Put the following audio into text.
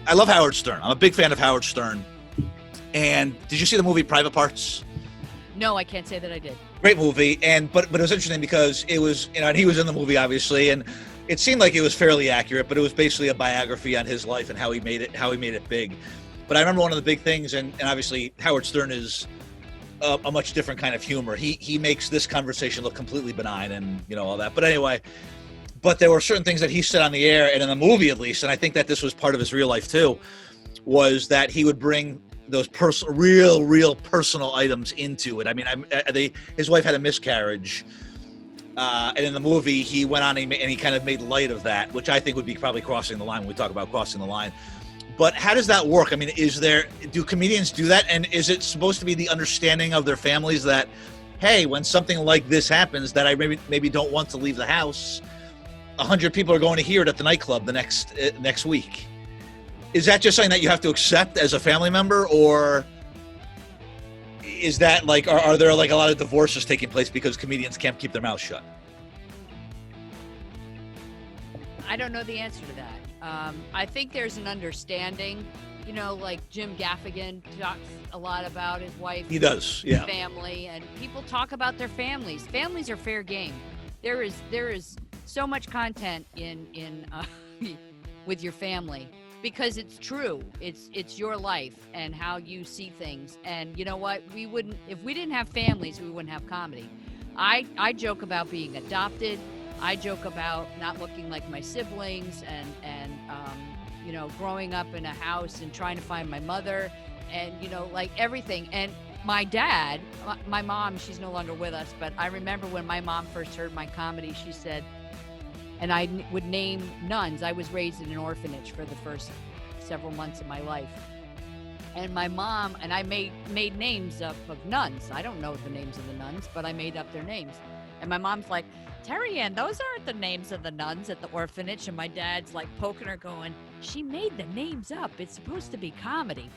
I love Howard Stern. I'm a big fan of Howard Stern. And did you see the movie Private Parts? No, I can't say that I did. Great movie, but it was interesting because it was, and he was in the movie obviously, and it seemed like it was fairly accurate, but it was basically a biography on his life and how he made it big. But I remember one of the big things, and obviously Howard Stern is a much different kind of humor. He makes this conversation look completely benign and all that. But anyway, but there were certain things that he said on the air and in the movie at least, and I think that this was part of his real life too, was that he would bring those real personal items into it. I mean, his wife had a miscarriage, and in the movie he went on and he kind of made light of that, which I think would be probably crossing the line when we talk about crossing the line. But how does that work? I mean, do comedians do that? And is it supposed to be the understanding of their families that, hey, when something like this happens that I maybe don't want to leave the house, 100 people are going to hear it at the nightclub the next week? Is that just something that you have to accept as a family member, or is that like, are there like a lot of divorces taking place because comedians can't keep their mouths shut? I don't know the answer to that. I think there's an understanding, like Jim Gaffigan talks a lot about his wife. He does, yeah. Family, and people talk about their families. Families are fair game. There is so much content in with your family. Because it's true. It's your life and how you see things. And you know what? If we didn't have families, we wouldn't have comedy. I joke about being adopted. I joke about not looking like my siblings and growing up in a house and trying to find my mother and, like everything. And my dad, my mom, she's no longer with us, but I remember when my mom first heard my comedy, she said, and I would name nuns. I was raised in an orphanage for the first several months of my life. And my mom, and I made names up of nuns. I don't know the names of the nuns, but I made up their names. And my mom's like, Terry Ann, those aren't the names of the nuns at the orphanage. And my dad's like poking her going, she made the names up. It's supposed to be comedy.